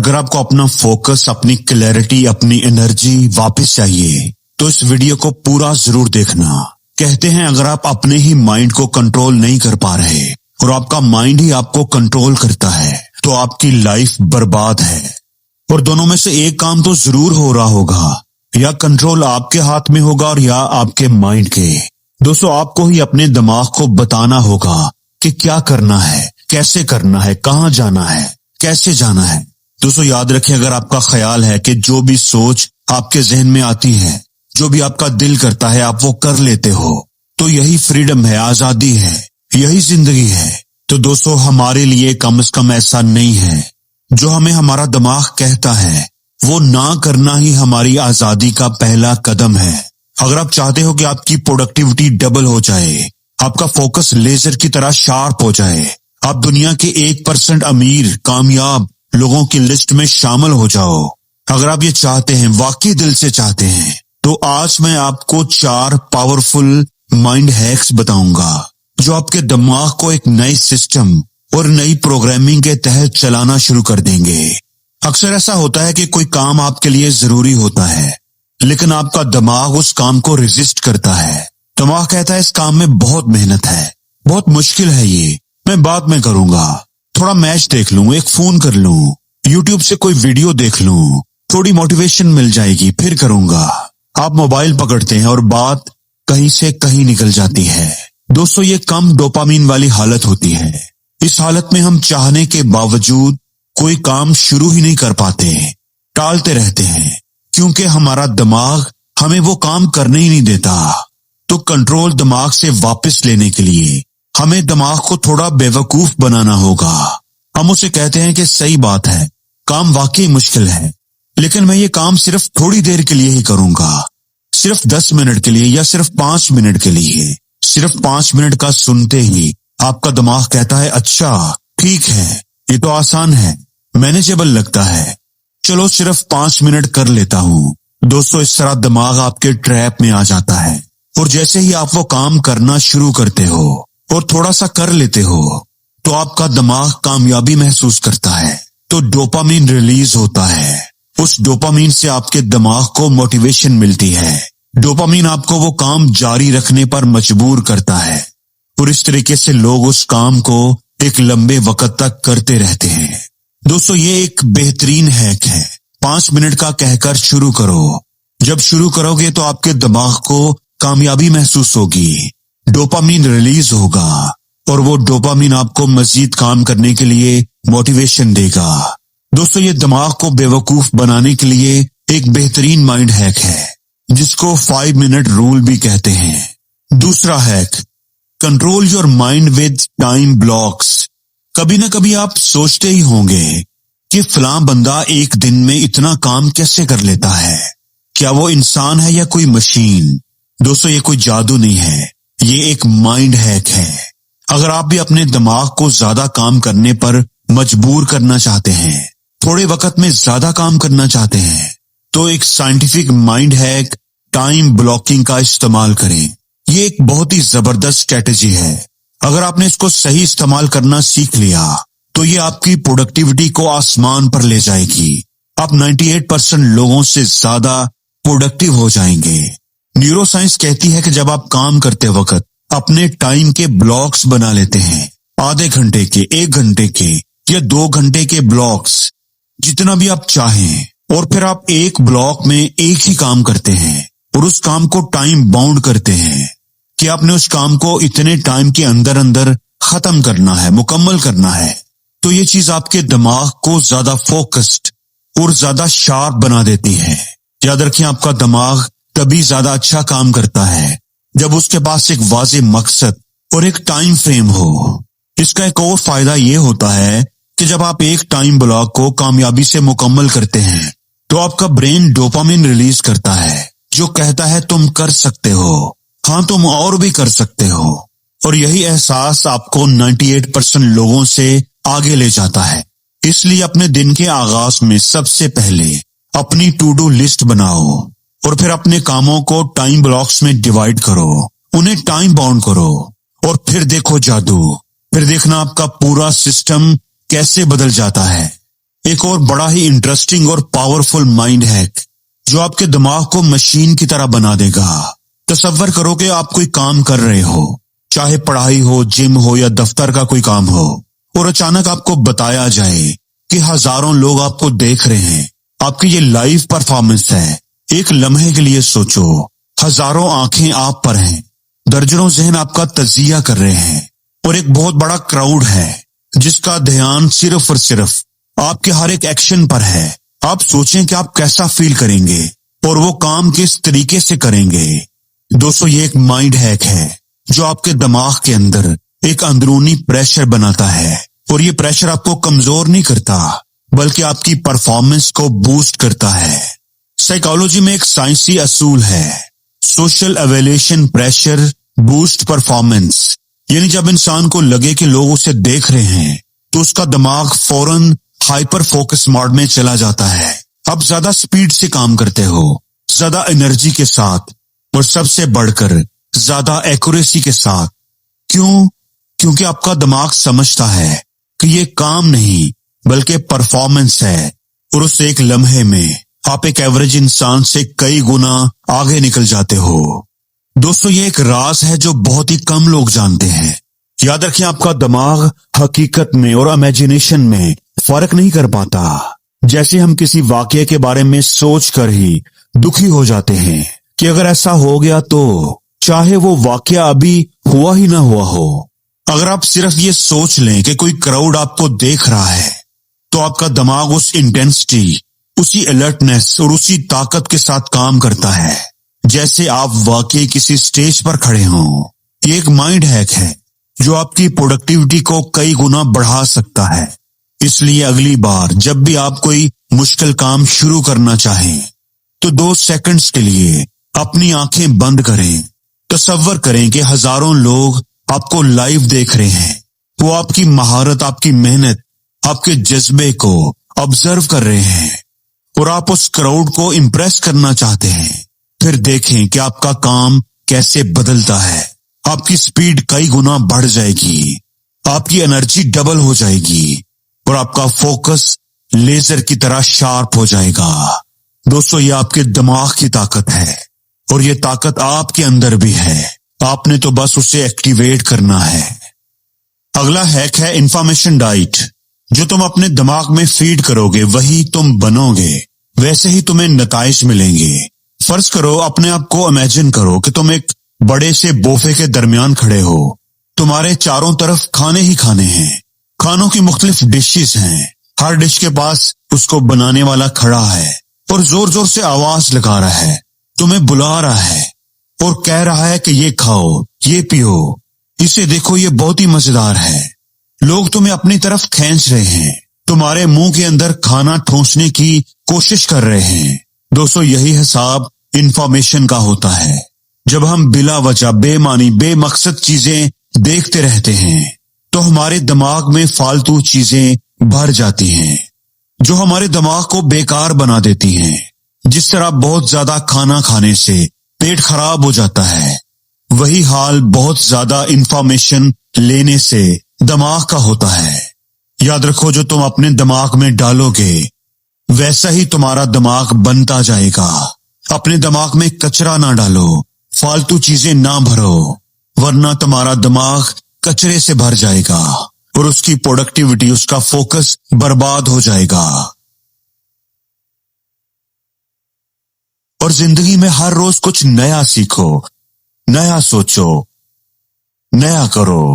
اگر آپ کو اپنا فوکس، اپنی کلیئرٹی، اپنی انرجی واپس چاہیے تو اس ویڈیو کو پورا ضرور دیکھنا۔ کہتے ہیں اگر آپ اپنے ہی مائنڈ کو کنٹرول نہیں کر پا رہے اور آپ کا مائنڈ ہی آپ کو کنٹرول کرتا ہے تو آپ کی لائف برباد ہے۔ اور دونوں میں سے ایک کام تو ضرور ہو رہا ہوگا، یا کنٹرول آپ کے ہاتھ میں ہوگا اور یا آپ کے مائنڈ کے۔ دوستو، آپ کو ہی اپنے دماغ کو بتانا ہوگا کہ کیا کرنا ہے، کیسے کرنا ہے، کہاں جانا ہے، کیسے جانا ہے۔ دوستو یاد رکھیں، اگر آپ کا خیال ہے کہ جو بھی سوچ آپ کے ذہن میں آتی ہے، جو بھی آپ کا دل کرتا ہے آپ وہ کر لیتے ہو، تو یہی فریڈم ہے، آزادی ہے، یہی زندگی ہے۔ تو دوستو ہمارے لیے کم از کم ایسا نہیں ہے۔ جو ہمیں ہمارا دماغ کہتا ہے وہ نہ کرنا ہی ہماری آزادی کا پہلا قدم ہے۔ اگر آپ چاہتے ہو کہ آپ کی پروڈکٹیوٹی ڈبل ہو جائے، آپ کا فوکس لیزر کی طرح شارپ ہو جائے، آپ دنیا کے 1% امیر کامیاب لوگوں کی لسٹ میں شامل ہو جاؤ، اگر آپ یہ چاہتے ہیں، واقعی دل سے چاہتے ہیں، تو آج میں آپ کو 4 پاورفل مائنڈ ہیکس بتاؤں گا جو آپ کے دماغ کو ایک نئی سسٹم اور نئی پروگرامنگ کے تحت چلانا شروع کر دیں گے۔ اکثر ایسا ہوتا ہے کہ کوئی کام آپ کے لیے ضروری ہوتا ہے لیکن آپ کا دماغ اس کام کو ریزسٹ کرتا ہے۔ دماغ کہتا ہے اس کام میں بہت محنت ہے، بہت مشکل ہے، یہ میں بعد میں کروں گا، تھوڑا میچ دیکھ لوں، ایک فون کر لوں، یوٹیوب سے کوئی ویڈیو دیکھ لوں، تھوڑی موٹیویشن مل جائے گی پھر کروں گا۔ آپ موبائل پکڑتے ہیں اور بات کہیں سے کہیں نکل جاتی ہے۔ دوستو یہ کم ڈوپامین والی حالت ہوتی ہے۔ اس حالت میں ہم چاہنے کے باوجود کوئی کام شروع ہی نہیں کر پاتے، ٹالتے رہتے ہیں کیونکہ ہمارا دماغ ہمیں وہ کام کرنے ہی نہیں دیتا۔ تو کنٹرول دماغ سے واپس لینے کے لیے ہمیں دماغ کو تھوڑا بیوقوف بنانا ہوگا۔ ہم اسے کہتے ہیں کہ صحیح بات ہے، کام واقعی مشکل ہے، لیکن میں یہ کام صرف تھوڑی دیر کے لیے ہی کروں گا، صرف 10 منٹ کے لیے یا صرف 5 منٹ کے لیے۔ صرف 5 منٹ کا سنتے ہی آپ کا دماغ کہتا ہے اچھا ٹھیک ہے، یہ تو آسان ہے، مینیجیبل لگتا ہے، چلو صرف 5 منٹ کر لیتا ہوں۔ دوستو اس طرح دماغ آپ کے ٹریپ میں آ جاتا ہے، اور جیسے ہی آپ وہ کام کرنا شروع کرتے ہو اور تھوڑا سا کر لیتے ہو تو آپ کا دماغ کامیابی محسوس کرتا ہے، تو ڈوپامین ریلیز ہوتا ہے۔ اس ڈوپامین سے آپ کے دماغ کو موٹیویشن ملتی ہے۔ ڈوپامین آپ کو وہ کام جاری رکھنے پر مجبور کرتا ہے، اور اس طریقے سے لوگ اس کام کو ایک لمبے وقت تک کرتے رہتے ہیں۔ دوستو یہ ایک بہترین ہیک ہے، 5 منٹ کا کہہ کر شروع کرو۔ جب شروع کرو گے تو آپ کے دماغ کو کامیابی محسوس ہوگی، ڈوپامین ریلیز ہوگا، اور وہ ڈوپامین آپ کو مزید کام کرنے کے لیے موٹیویشن دے گا۔ دوستو یہ دماغ کو بیوقوف بنانے کے لیے ایک بہترین مائنڈ ہیک ہے جس کو 5 منٹ رول بھی کہتے ہیں۔ دوسرا hack, control your mind with time blocks. کبھی نہ کبھی آپ سوچتے ہی ہوں گے کہ فلاں بندہ ایک دن میں اتنا کام کیسے کر لیتا ہے، کیا وہ انسان ہے یا کوئی مشین؟ دوستو یہ کوئی جادو نہیں ہے، یہ ایک مائنڈ ہیک ہے۔ اگر آپ بھی اپنے دماغ کو زیادہ کام کرنے پر مجبور کرنا چاہتے ہیں، تھوڑے وقت میں زیادہ کام کرنا چاہتے ہیں، تو ایک scientific mind hack time blocking کا استعمال کریں۔ یہ ایک بہت ہی زبردست اسٹریٹجی ہے۔ اگر آپ نے اس کو صحیح استعمال کرنا سیکھ لیا تو یہ آپ کی پروڈکٹیوٹی کو آسمان پر لے جائے گی۔ آپ 98% لوگوں سے زیادہ پروڈکٹیو ہو جائیں گے۔ نیورو سائنس کہتی ہے کہ جب آپ کام کرتے وقت اپنے ٹائم کے بلاکس بنا لیتے ہیں، آدھے گھنٹے کے، 1 گھنٹے کے یا 2 گھنٹے کے بلاکس، جتنا بھی آپ چاہیں، اور پھر آپ ایک بلاک میں ایک ہی کام کرتے ہیں اور اس کام کو ٹائم باؤنڈ کرتے ہیں کہ آپ نے اس کام کو اتنے ٹائم کے اندر ختم کرنا ہے، مکمل کرنا ہے، تو یہ چیز آپ کے دماغ کو زیادہ فوکسڈ اور زیادہ شارپ بنا دیتی ہے۔ یاد رکھیں آپ کا دماغ تبھی زیادہ اچھا کام کرتا ہے جب اس کے پاس ایک واضح مقصد اور ایک ٹائم فریم ہو۔ اس کا ایک اور فائدہ یہ ہوتا ہے کہ جب آپ ایک ٹائم بلاک کو کامیابی سے مکمل کرتے ہیں تو آپ کا برین ڈوپامین ریلیز کرتا ہے جو کہتا ہے تم کر سکتے ہو، ہاں تم اور بھی کر سکتے ہو، اور یہی احساس آپ کو 98% لوگوں سے آگے لے جاتا ہے۔ اس لیے اپنے دن کے آغاز میں سب سے پہلے اپنی ٹو ڈو لسٹ بناؤ اور پھر اپنے کاموں کو ٹائم بلاکس میں ڈیوائیڈ کرو، انہیں ٹائم باؤنڈ کرو، اور پھر دیکھو جادو، پھر دیکھنا آپ کا پورا سسٹم کیسے بدل جاتا ہے۔ ایک اور بڑا ہی انٹرسٹنگ اور پاورفل مائنڈ ہیک جو آپ کے دماغ کو مشین کی طرح بنا دے گا۔ تصور کرو کہ آپ کوئی کام کر رہے ہو، چاہے پڑھائی ہو، جم ہو یا دفتر کا کوئی کام ہو، اور اچانک آپ کو بتایا جائے کہ ہزاروں لوگ آپ کو دیکھ رہے ہیں، آپ کی یہ لائیو پرفارمنس ہے۔ ایک لمحے کے لیے سوچو، ہزاروں آنکھیں آپ پر ہیں، درجنوں ذہن آپ کا تجزیہ کر رہے ہیں، اور ایک بہت بڑا کراؤڈ ہے جس کا دھیان صرف اور صرف آپ کے ہر ایک ایکشن پر ہے۔ آپ سوچیں کہ آپ کیسا فیل کریں گے اور وہ کام کس طریقے سے کریں گے۔ دوستو، یہ ایک مائنڈ ہیک ہے جو آپ کے دماغ کے اندر ایک اندرونی پریشر بناتا ہے، اور یہ پریشر آپ کو کمزور نہیں کرتا بلکہ آپ کی پرفارمنس کو بوسٹ کرتا ہے۔ سائیکالوجی میں ایک سائنسی اصول ہے، سوشل ایویلیشن پریشر بوسٹ پرفارمنس، یعنی جب انسان کو لگے کہ لوگ اسے دیکھ رہے ہیں تو اس کا دماغ فوراً ہائپر فوکس موڈ میں چلا جاتا ہے۔ آپ زیادہ سپیڈ سے کام کرتے ہو، زیادہ انرجی کے ساتھ، اور سب سے بڑھ کر زیادہ ایکوریسی کے ساتھ۔ کیونکہ آپ کا دماغ سمجھتا ہے کہ یہ کام نہیں بلکہ پرفارمنس ہے، اور اس ایک لمحے میں آپ ایک ایوریج انسان سے کئی گنا آگے نکل جاتے ہو۔ دوستو، یہ ایک راز ہے جو بہت ہی کم لوگ جانتے ہیں۔ یاد رکھیں، آپ کا دماغ حقیقت میں اور امیجنیشن میں فرق نہیں کر پاتا۔ جیسے ہم کسی واقعے کے بارے میں سوچ کر ہی دکھی ہو جاتے ہیں کہ اگر ایسا ہو گیا تو، چاہے وہ واقعہ ابھی ہوا ہی نہ ہوا ہو۔ اگر آپ صرف یہ سوچ لیں کہ کوئی کراؤڈ آپ کو دیکھ رہا ہے تو آپ کا دماغ اس انٹینسٹی، اسی الرٹنس اور اسی طاقت کے ساتھ کام کرتا ہے جیسے آپ واقعی کسی سٹیج پر کھڑے ہوں۔ یہ ایک مائنڈ ہیک ہے جو آپ کی پروڈکٹیوٹی کو کئی گنا بڑھا سکتا ہے۔ اس لیے اگلی بار جب بھی آپ کوئی مشکل کام شروع کرنا چاہیں تو 2 سیکنڈز کے لیے اپنی آنکھیں بند کریں، تصور کریں کہ ہزاروں لوگ آپ کو لائیو دیکھ رہے ہیں، وہ آپ کی مہارت، آپ کی محنت، آپ کے جذبے کو آبزرو کر رہے ہیں، اور آپ اس کراؤڈ کو امپریس کرنا چاہتے ہیں۔ پھر دیکھیں کہ آپ کا کام کیسے بدلتا ہے۔ آپ کی سپیڈ کئی گنا بڑھ جائے گی، آپ کی انرجی ڈبل ہو جائے گی، اور آپ کا فوکس لیزر کی طرح شارپ ہو جائے گا۔ دوستو، یہ آپ کے دماغ کی طاقت ہے، اور یہ طاقت آپ کے اندر بھی ہے، آپ نے تو بس اسے ایکٹیویٹ کرنا ہے۔ اگلا ہیک ہے انفارمیشن ڈائٹ۔ جو تم اپنے دماغ میں فیڈ کرو گے وہی تم بنو گے، ویسے ہی تمہیں نتائج ملیں گے۔ فرض کرو، اپنے آپ کو امیجن کرو کہ تم ایک بڑے سے بوفے کے درمیان کھڑے ہو، تمہارے چاروں طرف کھانے ہی کھانے ہیں، کھانوں کی مختلف ڈشز ہیں، ہر ڈش کے پاس اس کو بنانے والا کھڑا ہے اور زور زور سے آواز لگا رہا ہے، تمہیں بلا رہا ہے اور کہہ رہا ہے کہ یہ کھاؤ، یہ پیو، اسے دیکھو، یہ بہت ہی مزیدار ہے۔ لوگ تمہیں اپنی طرف کھینچ رہے ہیں، تمہارے منہ کے اندر کھانا ٹھونسنے کی کوشش کر رہے ہیں۔ دوستو، یہی حساب انفارمیشن کا ہوتا ہے۔ جب ہم بلا وجہ بے معنی بے مقصد چیزیں دیکھتے رہتے ہیں تو ہمارے دماغ میں فالتو چیزیں بھر جاتی ہیں جو ہمارے دماغ کو بیکار بنا دیتی ہیں۔ جس طرح بہت زیادہ کھانا کھانے سے پیٹ خراب ہو جاتا ہے، وہی حال بہت زیادہ انفارمیشن لینے سے دماغ کا ہوتا ہے۔ یاد رکھو، جو تم اپنے دماغ میں ڈالو گے ویسا ہی تمہارا دماغ بنتا جائے گا۔ اپنے دماغ میں کچرا نہ ڈالو، فالتو چیزیں نہ بھرو، ورنہ تمہارا دماغ کچرے سے بھر جائے گا اور اس کی پروڈکٹیوٹی، اس کا فوکس برباد ہو جائے گا۔ اور زندگی میں ہر روز کچھ نیا سیکھو، نیا سوچو، نیا کرو۔